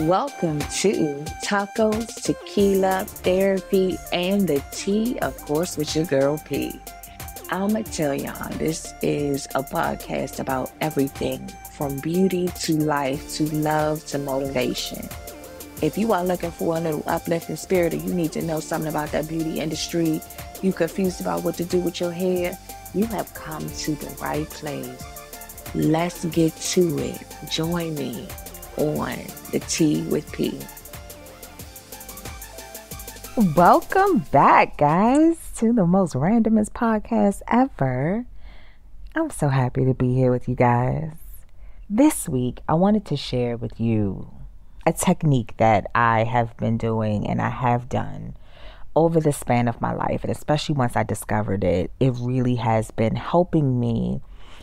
Welcome to Tacos, Tequila, Therapy, and the Tea, of course, with your girl P. I'ma tell y'all, this is a podcast about everything from beauty to life to love to motivation. If you are looking for a little uplifting spirit or you need to know something about that beauty industry, you confused about what to do with your hair, you have come to the right place. Let's get to it. Join me on the Tea with P. Welcome back, guys, to the most randomest podcast ever. I'm so happy to be here with you guys. This week, I wanted to share with you a technique that I have been doing and I have done over the span of my life. And especially once I discovered it, it really has been helping me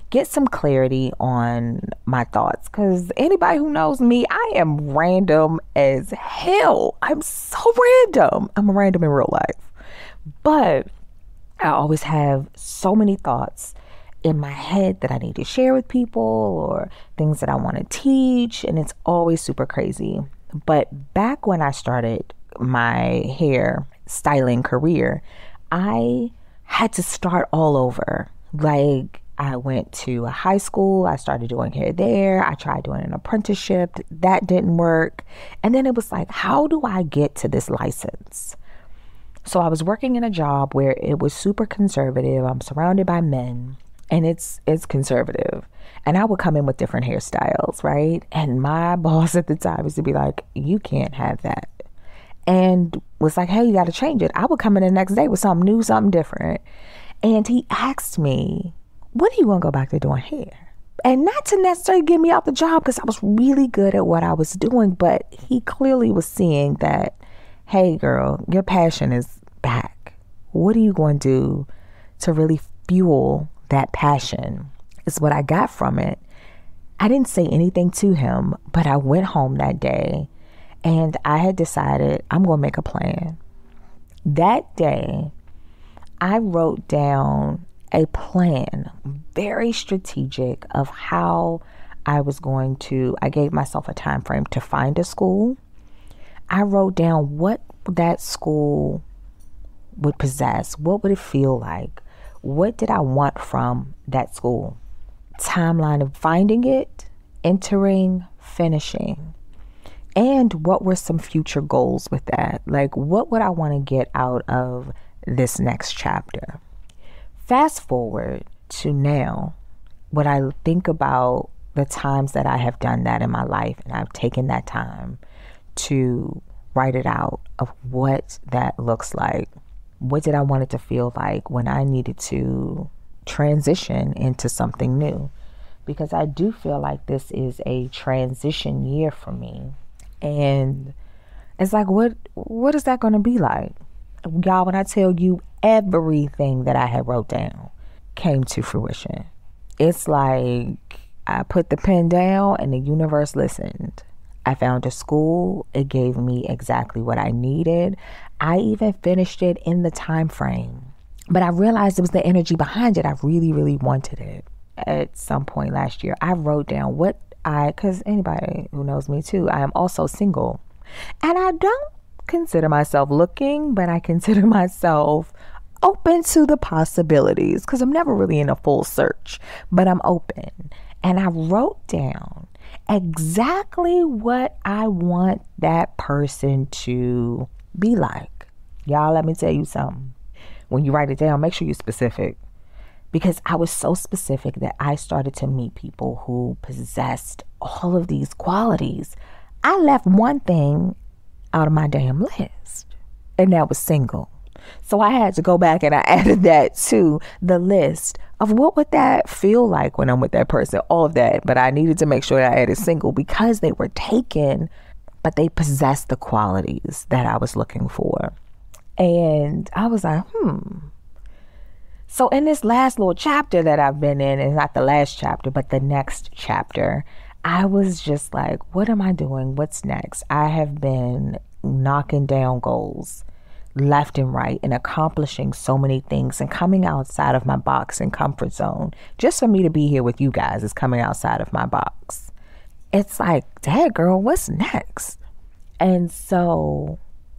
get some clarity on my thoughts. Because anybody who knows me, I am random as hell. I'm so random. I'm random in real life. But I always have so many thoughts in my head that I need to share with people or things that I want to teach. And it's always super crazy. But back when I started my hair styling career, I had to start all over. Like, I went to a high school. I started doing hair there. I tried doing an apprenticeship. That didn't work. And then it was like, how do I get to this license? So I was working in a job where it was super conservative. I'm surrounded by men and it's conservative. And I would come in with different hairstyles, right? And my boss at the time used to be like, you can't have that. And was like, hey, you got to change it. I would come in the next day with something new, something different. And he asked me, when are you going to go back to doing hair? And not to necessarily get me out the job because I was really good at what I was doing. But he clearly was seeing that, hey, girl, your passion is back. What are you going to do to really fuel that passion? Is what I got from it. I didn't say anything to him, but I went home that day and I had decided I'm going to make a plan. That day, I wrote down a plan, very strategic, of how I was going to, I gave myself a time frame to find a school. I wrote down what that school would possess. What would it feel like? What did I want from that school? Timeline of finding it, entering, finishing. And what were some future goals with that? Like, what would I want to get out of this next chapter? Fast forward to now, when I think about the times that I have done that in my life, and I've taken that time to write it out of what that looks like. What did I want it to feel like when I needed to transition into something new? Because I do feel like this is a transition year for me. And it's like, what is that going to be like? Y'all, when I tell you everything that I had wrote down came to fruition. It's like I put the pen down and the universe listened. I found a school. It gave me exactly what I needed. I even finished it in the time frame. But I realized it was the energy behind it. I really, really wanted it. At some point last year, I wrote down because anybody who knows me too, I am also single. And I don't consider myself looking, but I consider myself open to the possibilities because I'm never really in a full search, but I'm open. And I wrote down exactly what I want that person to be like. Y'all, let me tell you something. When you write it down, make sure you're specific, because I was so specific that I started to meet people who possessed all of these qualities. I left one thing out of my damn list, and that was single. So I had to go back and I added that to the list of what would that feel like when I'm with that person, all of that. But I needed to make sure that I added single because they were taken, but they possessed the qualities that I was looking for. And I was like, So in this last little chapter that I've been in, and not the last chapter, but the next chapter, I was just like, what am I doing? What's next? I have been knocking down goals left and right and accomplishing so many things and coming outside of my box and comfort zone. Just for me to be here with you guys is coming outside of my box. It's like, dang, girl, what's next? And so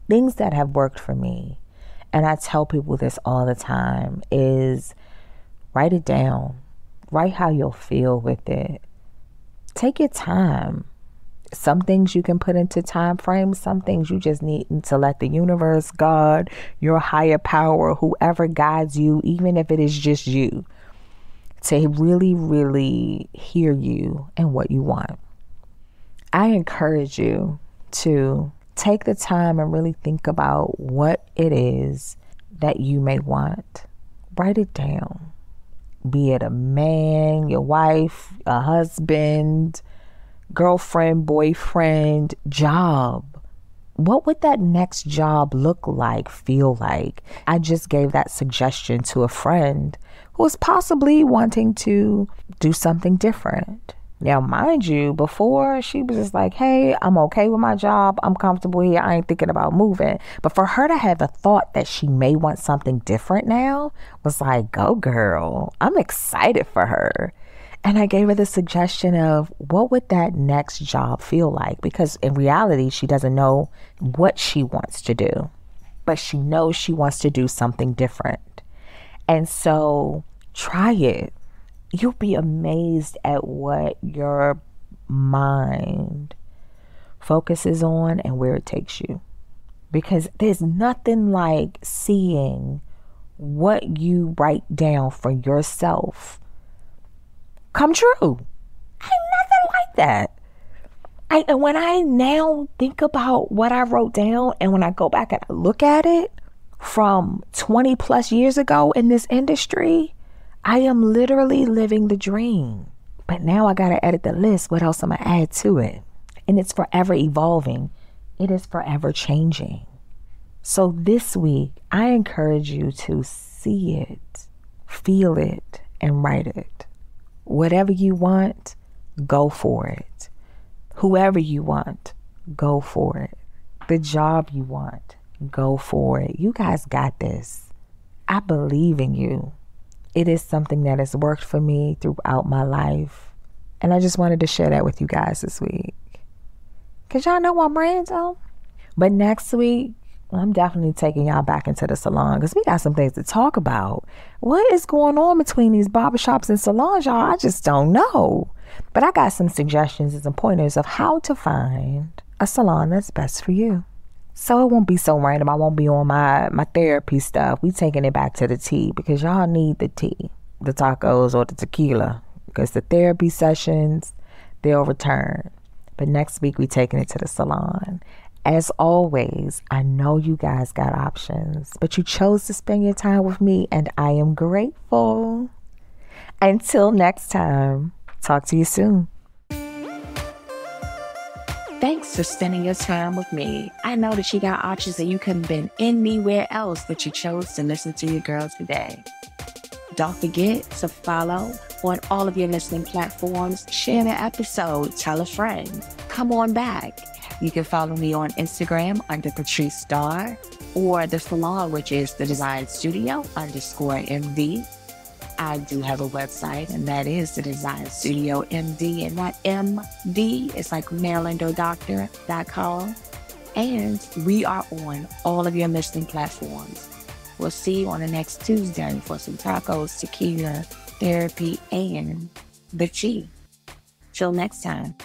things that have worked for me, and I tell people this all the time, is write it down. Write how you'll feel with it. Take your time. Some things you can put into time frames. Some things you just need to let the universe, God, your higher power, whoever guides you, even if it is just you, to really, really hear you and what you want. I encourage you to take the time and really think about what it is that you may want. Write it down. Be it a man, your wife, a husband, girlfriend, boyfriend, job. What would that next job look like, feel like? I just gave that suggestion to a friend who was possibly wanting to do something different. Now, mind you, before she was just like, hey, I'm okay with my job. I'm comfortable here. I ain't thinking about moving. But for her to have a thought that she may want something different now was like, go girl. I'm excited for her. And I gave her the suggestion of what would that next job feel like? Because in reality, she doesn't know what she wants to do, but she knows she wants to do something different. And so try it. You'll be amazed at what your mind focuses on and where it takes you. Because there's nothing like seeing what you write down for yourself come true. Ain't nothing like that. And when I now think about what I wrote down, and when I go back and I look at it from 20 plus years ago in this industry, I am literally living the dream. But now I got to edit the list. What else am I add to it? And it's forever evolving. It is forever changing. So this week, I encourage you to see it, feel it, and write it. Whatever you want, go for it. Whoever you want, go for it. The job you want, go for it. You guys got this. I believe in you. It is something that has worked for me throughout my life. And I just wanted to share that with you guys this week. Because y'all know I'm random. But next week, I'm definitely taking y'all back into the salon because we got some things to talk about. What is going on between these barbershops and salons, y'all? I just don't know. But I got some suggestions and some pointers of how to find a salon that's best for you. So it won't be so random. I won't be on my therapy stuff. We taking it back to the tea because y'all need the tea, the tacos or the tequila, because the therapy sessions, they'll return. But next week we taking it to the salon. As always, I know you guys got options, but you chose to spend your time with me and I am grateful. Until next time, talk to you soon. Thanks for spending your time with me. I know that you got options that you couldn't have been anywhere else, but you chose to listen to your girl today. Don't forget to follow on all of your listening platforms. Share the episode. Tell a friend. Come on back. You can follow me on Instagram under Patrice Starr or the salon, which is the Design Studio _MD. I do have a website, and that is the Design Studio MD, and that MD is like Maryland or doctor.com. And we are on all of your listening platforms. We'll see you on the next Tuesday for some tacos, tequila, therapy, and the tea. Till next time.